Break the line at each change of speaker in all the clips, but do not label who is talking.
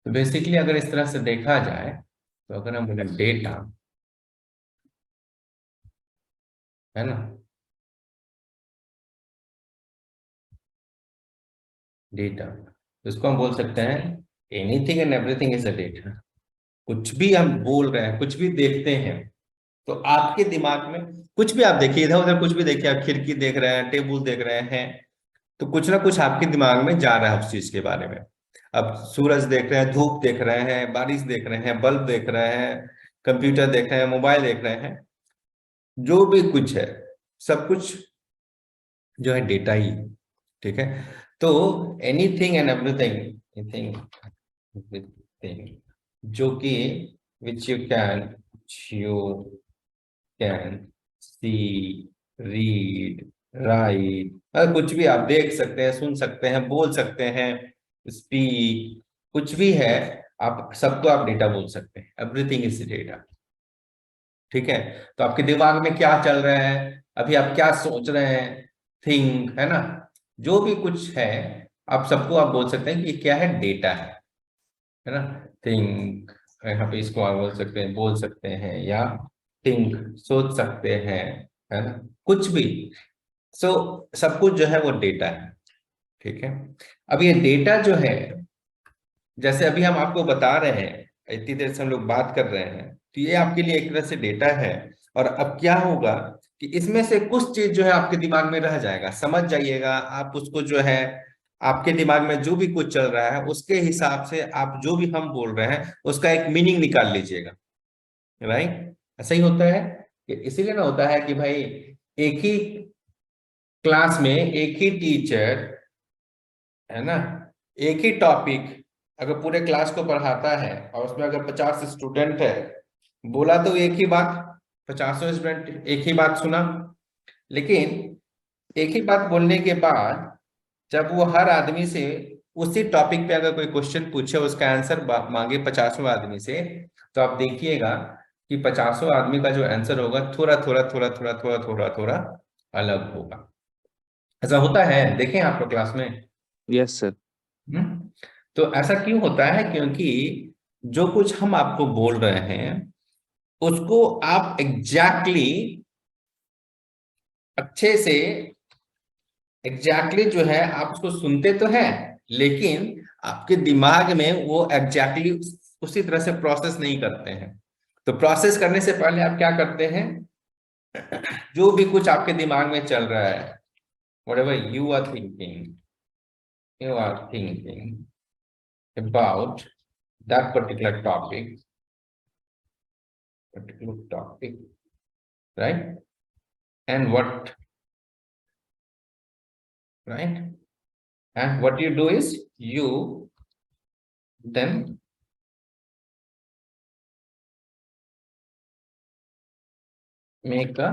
तो बेसिकली अगर इस तरह से देखा जाए, तो अगर हम बोले डेटा, है ना, डेटा, तो इसको हम बोल सकते हैं anything and everything is a data. कुछ भी हम बोल रहे हैं, कुछ भी देखते हैं, तो आपके दिमाग में कुछ भी आप देखिए, इधर उधर कुछ भी देखिए, आप खिड़की देख रहे हैं, टेबल देख रहे हैं, तो कुछ ना कुछ आपके दिमाग में जा रहा है उस चीज के बारे में। अब सूरज देख रहे हैं, धूप देख रहे हैं, बारिश देख रहे हैं, बल्ब देख रहे हैं, कंप्यूटर देख रहे हैं, मोबाइल देख रहे हैं, जो भी कुछ है, सब कुछ जो है डेटा ही, ठीक है। तो anything and everything, anything everything, जो कि which you can see, read, right, कुछ भी आप देख सकते हैं, सुन सकते हैं, बोल सकते हैं, स्पीक, कुछ भी है, आप सबको आप डेटा बोल सकते हैं। एवरीथिंग इज डेटा, ठीक है। तो आपके दिमाग में क्या चल रहा है, अभी आप क्या सोच रहे हैं, थिंक, है ना, जो भी कुछ है, आप सबको आप बोल सकते हैं कि ये क्या है, डेटा है ना। थिंक, यहाँ पे इसको आप बोल सकते हैं, बोल सकते हैं, या थिंक, सोच सकते हैं, है ना, कुछ भी। सो सब कुछ जो है वो डेटा है, ठीक है। अब ये डेटा जो है, जैसे अभी हम आपको बता रहे हैं, इतनी देर से हम लोग बात कर रहे हैं, तो ये आपके लिए एक तरह से डेटा है। और अब क्या होगा कि इसमें से कुछ चीज जो है आपके दिमाग में रह जाएगा, समझ जाइएगा आप उसको, जो है आपके दिमाग में जो भी कुछ चल रहा है उसके हिसाब से आप जो भी हम बोल रहे हैं उसका एक मीनिंग निकाल लीजिएगा, राइट। ऐसा ही होता है कि इसीलिए ना होता है कि भाई एक ही क्लास में एक ही टीचर, है ना, एक ही टॉपिक अगर पूरे क्लास को पढ़ाता है और उसमें अगर 50 स्टूडेंट है, बोला तो एक ही बात, 50 स्टूडेंट एक ही बात सुना, लेकिन एक ही बात बोलने के बाद जब वो हर आदमी से उसी टॉपिक पे अगर कोई क्वेश्चन पूछे, उसका आंसर मांगे 50वें आदमी से, तो आप देखिएगा कि 50वें आदमी का जो आंसर होगा थोड़ा थोड़ा थोड़ा थोड़ा थोड़ा थोड़ा थोड़ा अलग होगा। ऐसा होता है, देखें आप लोग क्लास में।
Yes sir.
हम्म? तो ऐसा क्यों होता है, क्योंकि जो कुछ हम आपको बोल रहे हैं उसको आप एग्जैक्टली अच्छे से, जो है आप उसको सुनते तो हैं, लेकिन आपके दिमाग में वो एग्जैक्टली उसी तरह से प्रोसेस नहीं करते हैं। तो प्रोसेस करने से पहले आप क्या करते हैं, जो भी कुछ आपके दिमाग में चल रहा है, whatever you are thinking about that particular topic, right? And right? And what you do is you then make a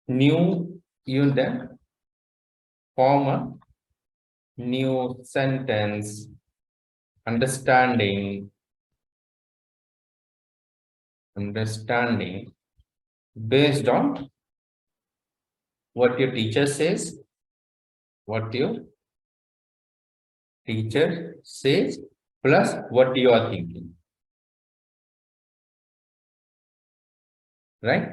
you then form a new sentence, understanding, understanding based on what your teacher says, what your teacher says, plus what you are thinking, right?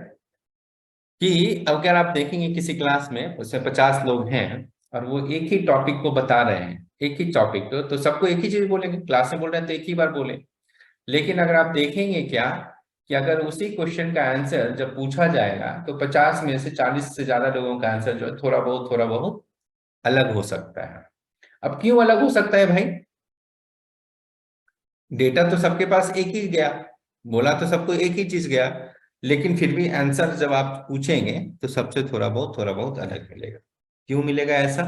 कि अगर आप देखेंगे किसी class में उसमें 50 लोग हैं और वो एक ही टॉपिक को बता रहे हैं, एक ही टॉपिक को, तो सबको एक ही चीज बोलेंगे, क्लास में बोल रहे हैं तो एक ही बार बोले। लेकिन अगर आप देखेंगे क्या, कि अगर उसी क्वेश्चन का आंसर जब पूछा जाएगा तो 50 में से 40 से ज्यादा लोगों का आंसर जो है थोड़ा बहुत अलग हो सकता है। अब क्यों अलग हो सकता है भाई, डेटा तो सबके पास एक ही गया, बोला तो सबको एक ही चीज गया, लेकिन फिर भी आंसर जब आप पूछेंगे तो सबसे थोड़ा बहुत अलग मिलेगा। क्यों मिलेगा ऐसा,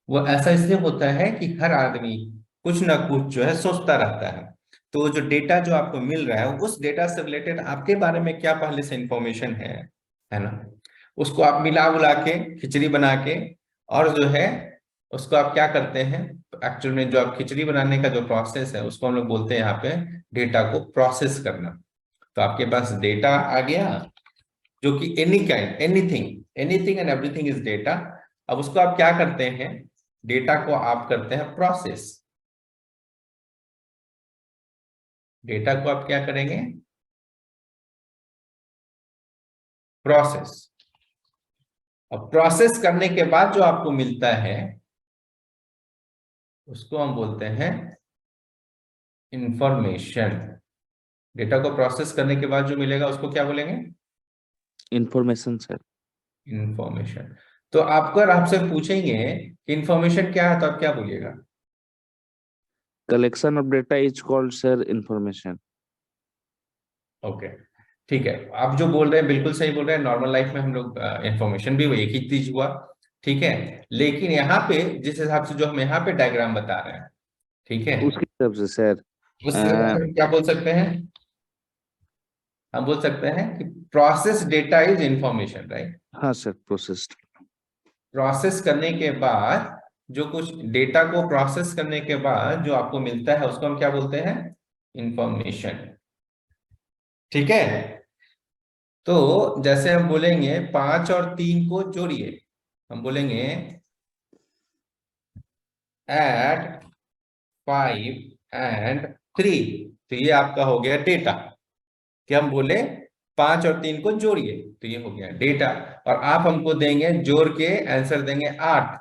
वो ऐसा इसलिए होता है कि हर आदमी कुछ ना कुछ जो है सोचता रहता है। तो जो डेटा जो आपको मिल रहा है उस डेटा से रिलेटेड आपके बारे में क्या पहले से इंफॉर्मेशन है ना, उसको आप मिला उला के खिचड़ी बना के, और जो है उसको आप क्या करते हैं, एक्चुअल में जो आप खिचड़ी बनाने का जो प्रोसेस है उसको हम लोग बोलते हैं यहाँ पे डेटा को प्रोसेस करना। तो आपके पास डेटा आ गया, जो कि any kind, anything anything and everything is data. अब उसको आप क्या करते हैं, डेटा को आप करते हैं प्रोसेस। डेटा को आप क्या करेंगे? प्रोसेस। अब प्रोसेस करने के बाद जो आपको मिलता है उसको हम बोलते हैं इंफॉर्मेशन। डेटा को प्रोसेस करने के बाद जो मिलेगा उसको क्या बोलेंगे?
Information sir.
इंफॉर्मेशन। तो आपको अगर आपसे पूछेंगे कि इंफॉर्मेशन क्या है तो आप क्या बोलिएगा?
Collection of data is called sir information.
Okay, ठीक है। आप जो बोल रहे हैं बिल्कुल सही बोल रहे हैं। नॉर्मल लाइफ में हम लोग इंफॉर्मेशन भी वो एक ही चीज हुआ, ठीक है। लेकिन यहाँ पे जिस हिसाब से जो हम यहाँ पे डायग्राम बता रहे हैं, ठीक है,
उसके हिसाब से सर
उस हिसाब से हम क्या बोल सकते हैं? हम बोल सकते हैं कि process data is information, right.
हाँ सर, प्रोसेस्ड।
प्रोसेस करने के बाद जो कुछ डेटा को प्रोसेस करने के बाद जो आपको मिलता है उसको हम क्या बोलते हैं? इंफॉर्मेशन, ठीक है। तो जैसे हम बोलेंगे 5 और 3 को जोड़िए, हम बोलेंगे एड 5 and 3, तो ये आपका हो गया डेटा। कि हम बोले 5 और 3 को जोड़िए, तो ये हो गया डेटा। और आप हमको देंगे जोड़ के आंसर देंगे 8।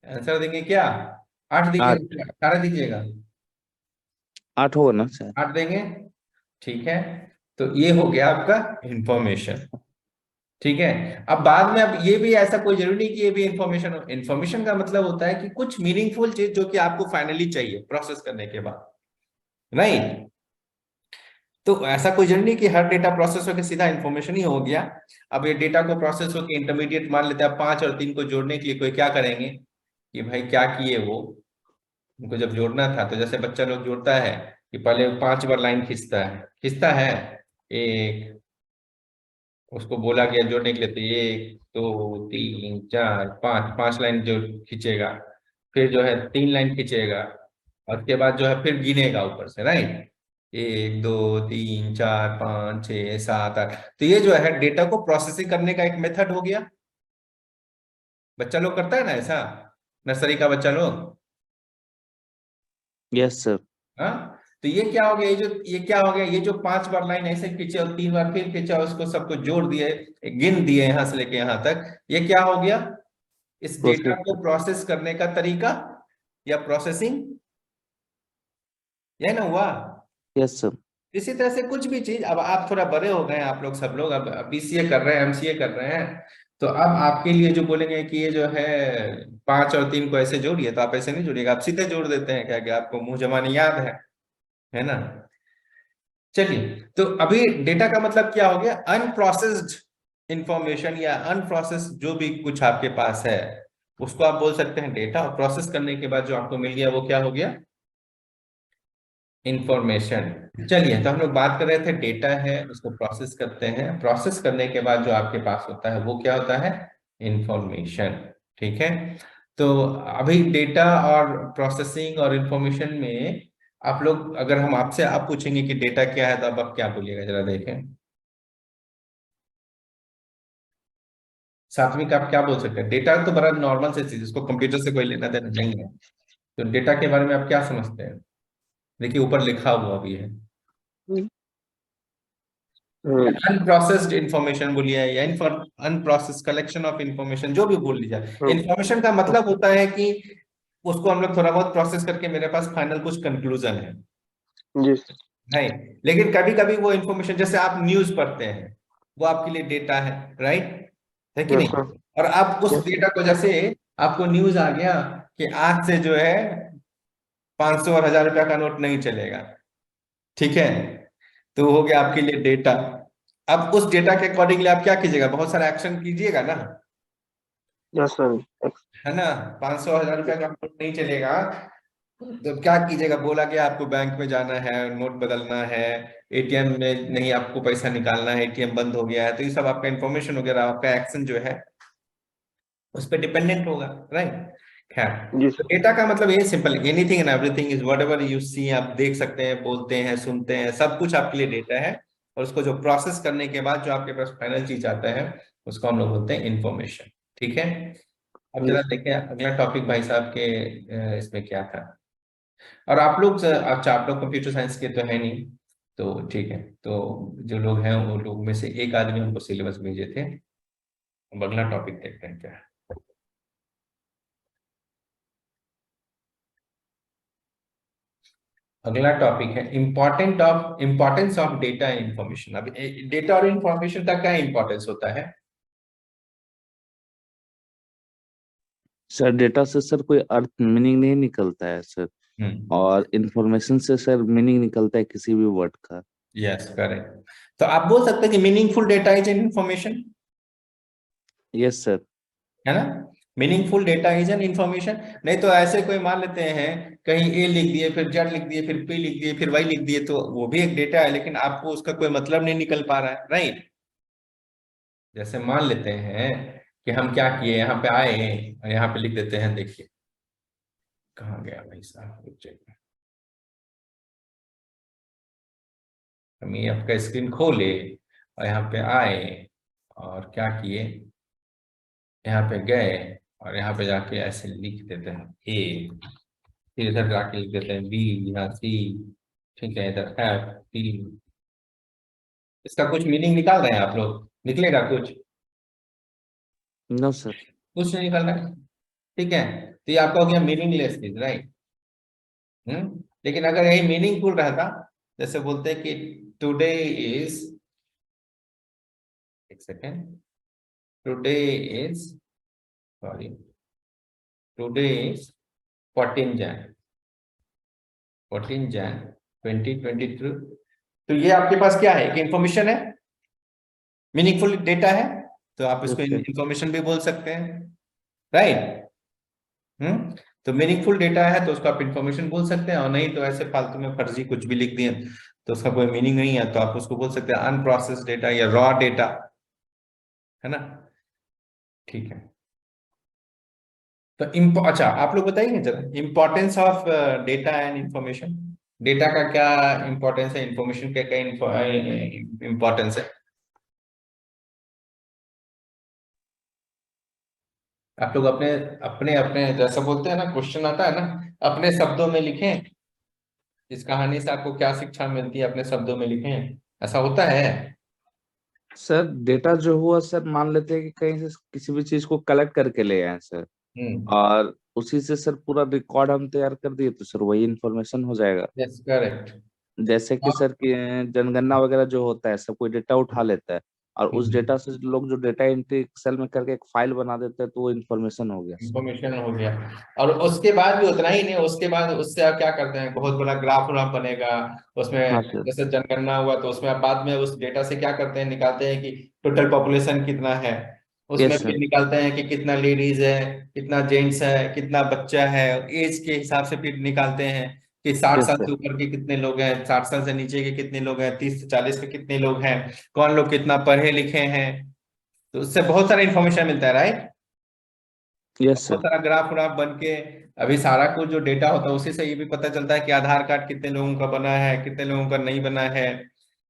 आंसर देंगे क्या? 8
आठ।
दीजिएगा, 18 दीजिएगा?
8 होगा ना सर?
8 देंगे, ठीक है। तो ये हो गया आपका इंफॉर्मेशन, ठीक है। अब बाद में, अब ये भी ऐसा कोई जरूरी नहीं कि ये भी इंफॉर्मेशन हो। इंफॉर्मेशन का मतलब होता है कि कुछ मीनिंगफुल चीज जो कि आपको फाइनली चाहिए प्रोसेस करने के बाद, राइट। तो ऐसा कोई जरूरी नहीं कि हर डेटा प्रोसेस होकर सीधा इंफॉर्मेशन ही हो गया। अब ये डेटा को प्रोसेस होकर इंटरमीडिएट मान लेते हैं। 5 और 3 को जोड़ने के लिए कोई क्या करेंगे कि भाई क्या किए वो, उनको जब जोड़ना था तो जैसे बच्चा लोग जोड़ता है कि पहले 5 बार लाइन खींचता है एक, उसको बोला गया जोड़ने के लिए तो 1 2 3 4 5, 5 लाइन जो खींचेगा, फिर जो है 3 लाइन खींचेगा, और उसके बाद जो है फिर गिनेगा ऊपर से, राइट। 1 2 3 4 5 6 7 8। तो ये जो है डेटा को प्रोसेसिंग करने का एक मेथड हो गया। बच्चा लोग करता है ना ऐसा, नर्सरी का बच्चा लोग।
Yes sir.
हाँ, तो ये क्या हो गया? ये क्या हो गया? ये जो 5 बार लाइन ऐसे खींचे और 3 बार फिर खींचा, उसको सबको जोड़ दिए, गिन दिए यहां से लेके यहां तक, ये क्या हो गया? इस डेटा
प्रोसेस।
को प्रोसेस करने का तरीका या प्रोसेसिंग, यह ना हुआ।
Yes sir.
इसी तरह से कुछ भी चीज, अब आप थोड़ा बड़े हो गए हैं, आप लोग सब लोग अब बीसीए कर रहे हैं, एमसीए कर रहे हैं, तो अब आपके लिए जो बोलेंगे कि ये जो है 5 और 3 को ऐसे जोड़िए, तो आप ऐसे नहीं जोड़िएगा, आप सीधे जोड़ देते हैं, क्या कि आपको मुंह जबानी याद है ना। चलिए, तो अभी डेटा का मतलब क्या हो गया? अनप्रोसेस्ड इंफॉर्मेशन या अनप्रोसेस्ड जो भी कुछ आपके पास है उसको आप बोल सकते हैं डेटा। और प्रोसेस करने के बाद जो आपको मिल गया वो क्या हो गया? इंफॉर्मेशन। चलिए, तो हम लोग बात कर रहे थे डेटा है उसको प्रोसेस करते हैं, प्रोसेस करने के बाद जो आपके पास होता है वो क्या होता है? इंफॉर्मेशन, ठीक है। तो अभी डेटा और प्रोसेसिंग और इंफॉर्मेशन में आप लोग, अगर हम आपसे आप पूछेंगे कि डेटा क्या है तो अब आप क्या बोलिएगा, जरा देखें। सात्विक, आप क्या बोल सकते हैं? डेटा तो बड़ा नॉर्मल से चीज, इसको कंप्यूटर से कोई लेना देना नहीं है। तो डेटा के बारे में आप क्या समझते हैं? देखिए ऊपर लिखा हुआ भी है, अनप्रोसेस्ड इंफॉर्मेशन बोलिए या अनप्रोसेस्ड कलेक्शन ऑफ इंफॉर्मेशन, जो भी बोल लीजिए। इंफॉर्मेशन का मतलब होता है कि उसको हम लोग थोड़ा बहुत प्रोसेस करके मेरे पास फाइनल कुछ कंक्लूजन है,
जी
है। लेकिन कभी कभी वो इंफॉर्मेशन, जैसे आप न्यूज पढ़ते हैं, वो आपके लिए डेटा है, है कि
यस
नहीं?
सर।
और आप उस
यस
डेटा को, जैसे आपको न्यूज आ गया कि आज से जो है 500 और 1000 रुपया का नोट नहीं चलेगा, ठीक है, तो वो हो गया आपके लिए डेटा। अब उस डेटा के अकॉर्डिंगली आप क्या कीजिएगा? बहुत सारा एक्शन कीजिएगा ना,
यस सर।
है ना। 500 1000 रुपया का नोट नहीं चलेगा तो क्या कीजिएगा? बोला गया आपको बैंक में जाना है, नोट बदलना है, एटीएम में नहीं आपको पैसा निकालना है, एटीएम बंद हो गया है, तो ये सब आपका इंफॉर्मेशन वगैरह, आपका एक्शन जो है उस पर डिपेंडेंट होगा, राइट। खैर,
जी
तो
सर।
डेटा का मतलब ये simple, anything and everything is whatever you see, आप देख सकते हैं, बोलते हैं, सुनते हैं, सब कुछ आपके लिए डेटा है। और उसको जो प्रोसेस करने के बाद जो आपके पास फाइनल चीज आता है उसको हम लोग बोलते हैं इंफॉर्मेशन, ठीक है। अब जरा देखिए अगला टॉपिक भाई साहब के इसमें क्या था। और आप लोग अच्छा आप लोग कंप्यूटर साइंस के तो है नहीं, तो ठीक है। तो जो लोग हैं वो लोग में से एक आदमी हमको सिलेबस भेजे थे। अब अगला टॉपिक देखते हैं क्या है। अगला टॉपिक है importance of data and information. अब डेटा और इंफॉर्मेशन का क्या इंपॉर्टेंस होता है?
सर डेटा से सर कोई अर्थ मीनिंग नहीं निकलता है सर,
हम्म।
और इंफॉर्मेशन से सर मीनिंग निकलता है किसी भी वर्ड का।
Yes correct. तो आप बोल सकते हैं कि meaningful data is an information,
yes sir.
है ना? Meaningful data is an information. नहीं तो ऐसे कोई मान लेते हैं कहीं ए लिख दिए, फिर जेड लिख दिए, फिर पी लिख दिए, फिर वाई लिख दिए, तो वो भी एक डेटा है, लेकिन आपको उसका कोई मतलब नहीं निकल पा रहा है, राइट? जैसे मान लेते हैं कि हम क्या किए, यहाँ पे आए और यहाँ पे लिख देते हैं, देखिए कहाँ गया भाई साहब, रुक जाइए। हम ये आपका स्क्रीन खोले और यहाँ पे आए और क्या किए, यहाँ पे गए और यहाँ पे जाके ऐसे लिख देते हैं ए, फिर इधर जाके लिख देते हैं बी, यहाँ सी, ठीक है, इधर एफ टी। इसका कुछ मीनिंग निकाल रहे हैं आप लोग? निकलेगा कुछ?
No sir.
कुछ नहीं निकल रहा है, ठीक है। तो ये आपका हो गया मीनिंगलेस चीज, राइट? लेकिन अगर यही मीनिंगफुल रहता, जैसे बोलते हैं कि टुडे इज, एक second, today is, sorry, today is 14 Jain, 14 Jain 2022। तो ये आपके पास क्या है, एक इंफॉर्मेशन है, मीनिंगफुल डेटा है, तो आप इसको
यस सर।
इंफॉर्मेशन भी बोल सकते हैं, राइट? तो मीनिंगफुल डेटा है तो उसको आप इंफॉर्मेशन बोल सकते हैं, और नहीं तो ऐसे फालतू में फर्जी कुछ भी लिख दिए तो उसका कोई मीनिंग नहीं है, तो आप उसको बोल सकते हैं अनप्रोसेस्ड डेटा या रॉ डेटा, है ना? ठीक है। तो अच्छा आप लोग बताइए जरा importance of data and information. Data का क्या इंपॉर्टेंस है, इंफॉर्मेशन का क्या इंपॉर्टेंस है? आप लोग अपने अपने अपने जैसा बोलते हैं ना, क्वेश्चन आता है ना, अपने शब्दों में लिखें, इस कहानी से आपको क्या शिक्षा मिलती है अपने शब्दों में लिखें, ऐसा होता है।
सर डेटा जो हुआ सर, मान लेते हैं कि कहीं से किसी भी चीज को कलेक्ट करके ले आए सर,
हम्म।
और उसी से सर पूरा रिकॉर्ड हम तैयार कर दिए, तो सर वही इंफॉर्मेशन हो जाएगा।
Yes correct.
जैसे कि सर कि जनगणना वगैरह जो होता है, सब कोई डेटा उठा लेता है, और उस डेटा से लोग जो डेटा एंट्री एक्सेल में करके एक फाइल बना देते हैं, तो वो इन्फॉर्मेशन हो गया सर।
इंफॉर्मेशन हो गया। और उसके बाद भी उतना ही नहीं, उसके बाद उससे आप क्या करते हैं, बहुत बड़ा ग्राफ व्राफ बनेगा
हाँ
उसमें,
सर।
जैसे जनगणना हुआ तो उसमें आप बाद में उस डेटा से क्या करते हैं, निकालते हैं कि टोटल पॉपुलेशन कितना है, उसमें
यस
फिर
सर।
निकालते हैं कि कितना लेडीज है, कितना जेंट्स है, कितना बच्चा है, एज के हिसाब से फिर निकालते हैं कि 60
यस
साल
सर।
से ऊपर के कितने लोग हैं, 60 साल से नीचे के कितने लोग हैं, 30 से 40 के कितने लोग हैं, कौन लोग कितना पढ़े लिखे हैं। तो उससे बहुत सारा इंफॉर्मेशन मिलता है, राइट?
यस
बहुत
सर।
सारा ग्राफ व्राफ बन के, अभी सारा कुछ जो डेटा होता है उसी से ये भी पता चलता है कि आधार कार्ड कितने लोगों का बना है, कितने लोगों का नहीं बना है,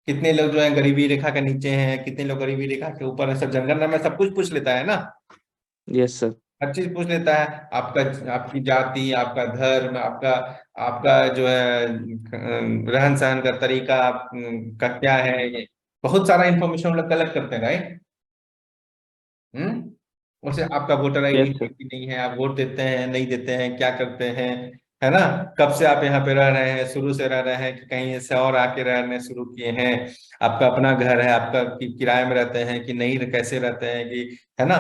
कितने लोग जो है गरीबी रेखा के नीचे हैं, कितने लोग गरीबी रेखा के ऊपर है। सब जनगणना में सब कुछ पूछ लेता है ना,
यस सर।
हर चीज पूछ लेता है। आपका, आपकी जाति, आपका धर्म, आपका आपका जो है रहन सहन का तरीका का क्या है, ये बहुत सारा इंफॉर्मेशन हम लोग कलेक्ट करते हैं, राइट? उसे आपका वोटर आईडी
यस
है
सर।
कि नहीं है, आप वोट देते हैं नहीं देते हैं, क्या करते हैं, है ना? कब से आप यहाँ पे रह रहे हैं, शुरू से रह रहे हैं कि कहीं से और आके रहने शुरू किए हैं, आपका अपना घर है, आपका किराए में रहते हैं कि नहीं, कैसे रहते हैं कि, है ना,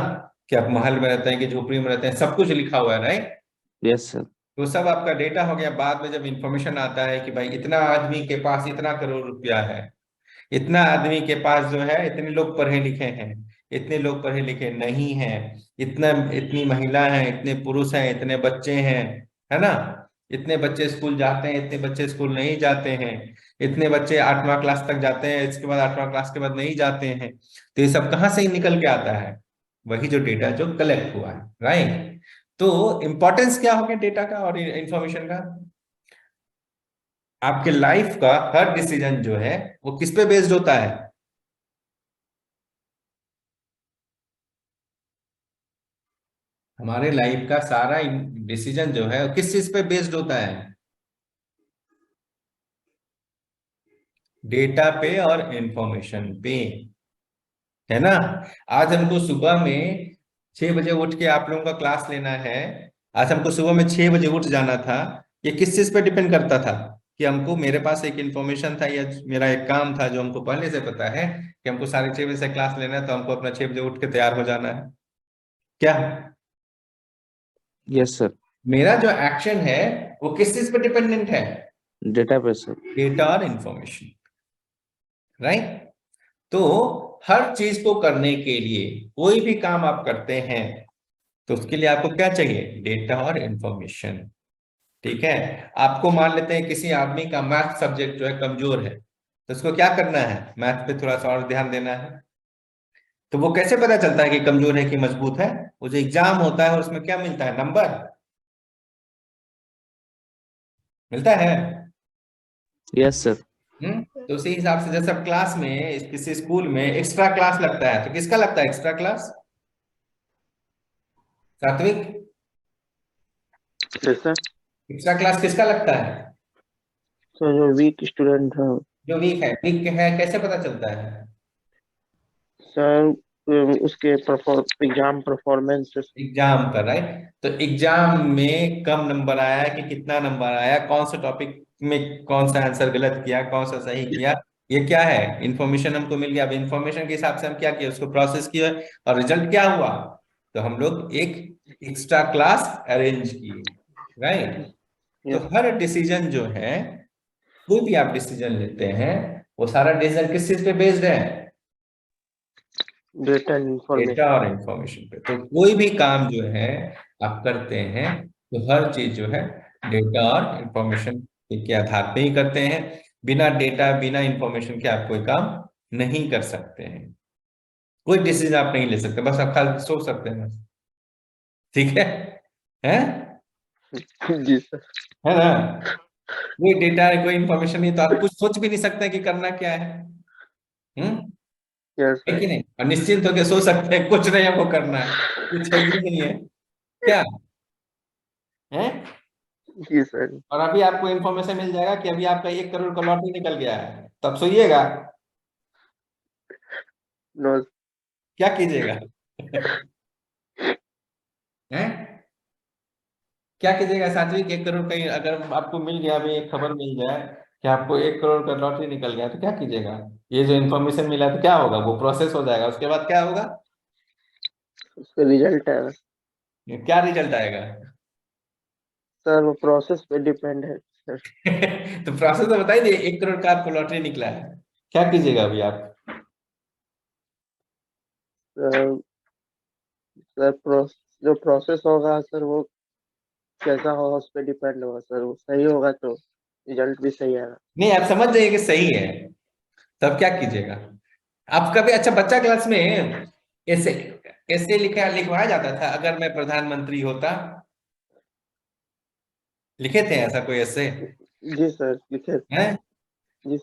कि आप महल में रहते हैं कि झोपड़ी में रहते हैं, सब कुछ लिखा हुआ है, राइट?
Yes sir.
तो सब आपका डेटा हो गया। बाद में जब इंफॉर्मेशन आता है कि भाई इतना आदमी के पास इतना करोड़ रुपया है, इतना आदमी के पास जो है इतने लोग पढ़े लिखे हैं, इतने लोग पढ़े लिखे नहीं हैं, इतना, इतनी महिला हैं, इतने पुरुष हैं, इतने बच्चे हैं, है ना, इतने बच्चे स्कूल जाते हैं, इतने बच्चे स्कूल नहीं जाते हैं, इतने बच्चे 8वां क्लास तक जाते हैं, इसके बाद 8वां क्लास के बाद नहीं जाते हैं। तो ये सब कहाँ से निकल के आता है? वही जो डेटा जो कलेक्ट हुआ है, राइट? तो इंपॉर्टेंस क्या हो गया डेटा का और इंफॉर्मेशन का? आपके लाइफ का हर डिसीजन जो है वो किस पे बेस्ड होता है? हमारे लाइफ का सारा डिसीजन जो है वो किस चीज पे बेस्ड होता है? डेटा पे और इंफॉर्मेशन पे, है ना। आज हमको सुबह में 6 बजे उठ के आप लोगों का क्लास लेना है। आज हमको सुबह में 6 बजे उठ जाना था। ये किस चीज पे डिपेंड करता था? कि हमको, मेरे पास एक इंफॉर्मेशन था या मेरा एक काम था जो हमको पहले से पता है कि हमको 6:30 बजे से क्लास लेना है, तो हमको अपना 6 बजे उठ के तैयार हो जाना है। क्या
यस सर।
मेरा जो एक्शन है वो किस चीज पे डिपेंडेंट है?
डेटा पे सर।
डेटा और इंफॉर्मेशन, राइट। तो हर चीज को करने के लिए, कोई भी काम आप करते हैं तो उसके लिए आपको क्या चाहिए? डेटा और इंफॉर्मेशन। ठीक है। आपको मान लेते हैं किसी आदमी का मैथ सब्जेक्ट जो है कमजोर है, तो उसको क्या करना है? मैथ पे थोड़ा सा और ध्यान देना है। तो वो कैसे पता चलता है कि कमजोर है कि मजबूत है? वो जो एग्जाम होता है उसमें क्या मिलता है? नंबर मिलता है।
Yes sir.
तो उसी हिसाब से जैसे अब क्लास में, किसी स्कूल में एक्स्ट्रा क्लास लगता है, तो किसका लगता है एक्स्ट्रा क्लास? सात्विक,
यस सर।
एक्स्ट्रा क्लास किसका लगता है?
सर जो वीक स्टूडेंट है,
जो वीक है। वीक है कैसे पता चलता है?
सर उसके एग्जाम परफॉर्मेंस।
एग्जाम का, राइट। तो एग्जाम में कम नंबर आया कि कितना नंबर आया, कौन सा टॉपिक में कौन सा आंसर गलत किया, कौन सा सही किया, ये क्या है? इंफॉर्मेशन हमको मिल गया। अब इंफॉर्मेशन के हिसाब से हम क्या किए? उसको प्रोसेस किया, और रिजल्ट क्या हुआ? तो हम लोग एक एक्स्ट्रा क्लास अरेंज किए, राइट। तो
यस।
हर डिसीजन जो है, कोई भी आप डिसीजन लेते हैं, वो सारा डिसीजन किस चीज पे बेस्ड है?
Data and
data
information.
और इंफॉर्मेशन पे। तो कोई भी काम जो है आप करते हैं, तो हर चीज जो है डेटा और इंफॉर्मेशन के आधार पे ही करते हैं। बिना डेटा, बिना इंफॉर्मेशन के आप कोई काम नहीं कर सकते हैं। कोई डिसीजन आप नहीं ले सकते, बस आप खाली सोच सकते हैं बस। ठीक है? हैं?
जी सर।
है ना। कोई डेटा है, कोई इंफॉर्मेशन नहीं, तो आप कुछ सोच भी नहीं सकते कि करना क्या है। हम्म।
यस
है
सर।
कि नहीं? और निश्चिंत होकर सो सकते हैं, कुछ नहीं हमको करना है, कुछ है ही नहीं है। क्या है?
जी सर।
और अभी आपको इन्फॉर्मेशन मिल जाएगा कि अभी आपका 1 करोड़ का लॉटरी निकल गया है, तब सोइएगा,
नो।
क्या कीजिएगा? हैं? क्या कीजिएगा सात्विक? 1 करोड़ का अगर आपको मिल गया, अभी एक खबर मिल जाए कि आपको 1 करोड़ का लॉटरी निकल गया, तो क्या कीजिएगा? ये जो इन्फॉर्मेशन मिला तो क्या होगा? वो प्रोसेस हो जाएगा, उसके बाद क्या होगा?
उसका रिजल्ट है
क्या रिजल्ट आएगा?
सर, वो प्रोसेस पे डिपेंड है सर।
तो प्रोसेस तो बता ही दिए, 1 करोड़ का आपको लॉटरी निकला है, क्या कीजिएगा अभी आप?
सर सर जो प्रोसेस होगा सर, वो कैसा होगा उस पर डिपेंड होगा सर। वो सही होगा तो रिजल्ट भी सही आएगा।
नहीं, आप समझ जाइए कि सही है, तब क्या कीजिएगा? आप कभी, अच्छा बच्चा क्लास में ऐसे ऐसे लिखवाया जाता था, अगर मैं प्रधानमंत्री होता, लिखे थे ऐसा कोई ऐसे?
जी सर, लिखे।
हैं?
जी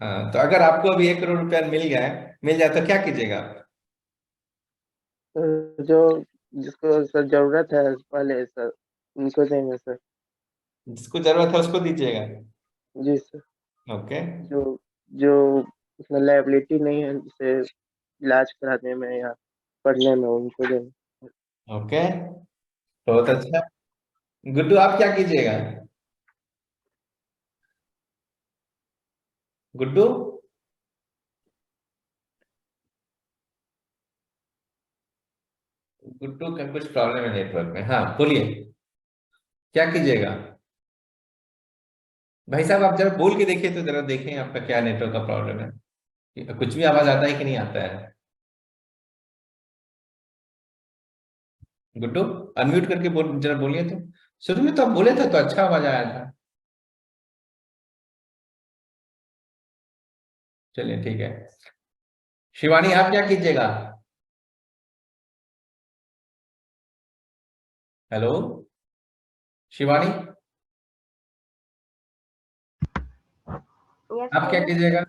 हाँ, तो अगर आपको अभी 1 करोड़ रुपया मिल जाए तो क्या कीजिएगा?
सर, जो जिसको सर जरूरत है पहले सर, उनको देंगे सर।
जिसको जरूरत है उसको दीजिएगा।
जी सर।
ओके।
जो जो उसमें लायबिलिटी नहीं है, जैसे इलाज कराने में या पढ़ने में, उनको देंगे।
ओके, बहुत अच्छा। गुड्डू, आप क्या कीजिएगा? गुड्डू, गुड्डू का कुछ प्रॉब्लम है नेटवर्क में। हाँ बोलिए, क्या कीजिएगा? भाई साहब आप जरा बोल के देखिए, तो जरा देखें आपका क्या नेटवर्क का प्रॉब्लम है, कुछ भी आवाज आता है कि नहीं आता है? गुड्डू, अनम्यूट करके जरा बोलिए तो। शुरू में तो आप बोले थे तो अच्छा आवाज आया था। चलिए ठीक है। शिवानी, आप क्या कीजिएगा? हेलो शिवानी,
यस
आप क्या
सर।
कीजिएगा?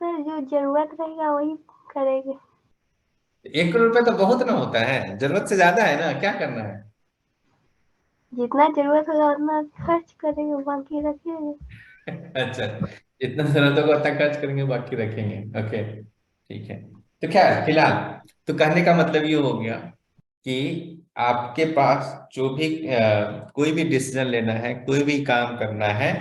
सर जो जरूरत रहेगा वही करेंगे।
1 करोड़ रुपए तो बहुत ना होता है, जरूरत से ज्यादा है ना, क्या करना है?
जितना जरूरत होगा उतना खर्च करेंगे, बाकी रखेंगे।
अच्छा, जितना जरूरत होगा उतना खर्च करेंगे, बाकी रखेंगे। ओके, ठीक है। तो खैर फिलहाल, तो कहने का मतलब ये हो गया कि आपके पास जो भी कोई भी डिसीजन लेना है, कोई भी काम करना है,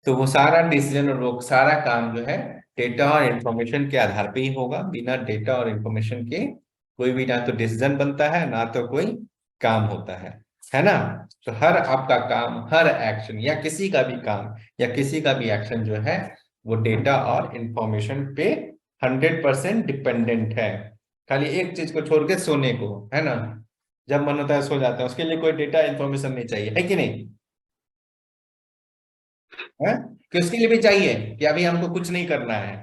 तो वो सारा डिसीजन और वो सारा काम जो है डेटा और इंफॉर्मेशन के आधार पे ही होगा। बिना डेटा और इंफॉर्मेशन के कोई भी ना तो डिसीजन बनता है, ना तो कोई काम होता है ना? तो हर आपका काम, हर एक्शन या किसी का भी काम या किसी का भी एक्शन जो है वो डेटा और इंफॉर्मेशन पे 100% डिपेंडेंट है। खाली एक चीज को छोड़ के, सोने को, है ना, जब मन होता है सो जाता है, उसके लिए कोई डेटा इंफॉर्मेशन नहीं चाहिए, है कि नहीं? है कि उसके लिए भी चाहिए कि अभी हमको कुछ नहीं करना है।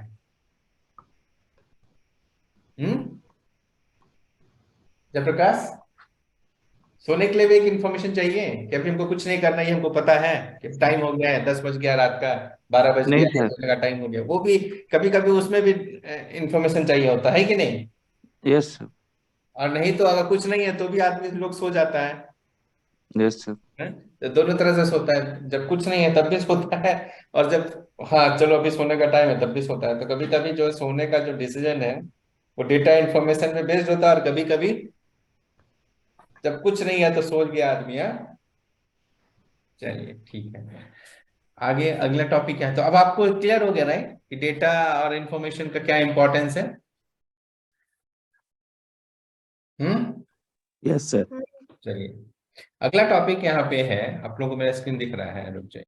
हम्म, जयप्रकाश, सोने के लिए भी एक इंफॉर्मेशन चाहिए कि अभी हमको कुछ नहीं करना है, ये हमको पता है कि टाइम हो गया है, 10 बज गया रात का, 12 बज
नहीं
गया,
सर।
सोने का टाइम हो गया, वो भी कभी कभी उसमें भी इंफॉर्मेशन चाहिए होता है कि नहीं?
Yes sir.
और नहीं तो अगर कुछ नहीं है तो भी आदमी लोग सो जाता है।
Yes sir.
हैं? तो दोनों तरह से सोता है, जब कुछ नहीं है तब भी सोता है, और जब हाँ चलो अभी सोने का टाइम है तब भी सोता है। तो कभी कभी जो सोने का जो डिसीजन है वो डेटा इंफॉर्मेशन पे बेस्ड होता है, और कभी कभी जब कुछ नहीं है तो सो गया आदमी। हाँ, चलिए ठीक है। आगे अगला टॉपिक है, तो अब आपको क्लियर हो गया राइट कि डेटा और इंफॉर्मेशन का क्या इंपॉर्टेंस है? हम्म,
यस सर।
चलिए। अगला टॉपिक यहाँ पे है, आप लोगों को मेरा स्क्रीन दिख रहा है, रुक जाइए।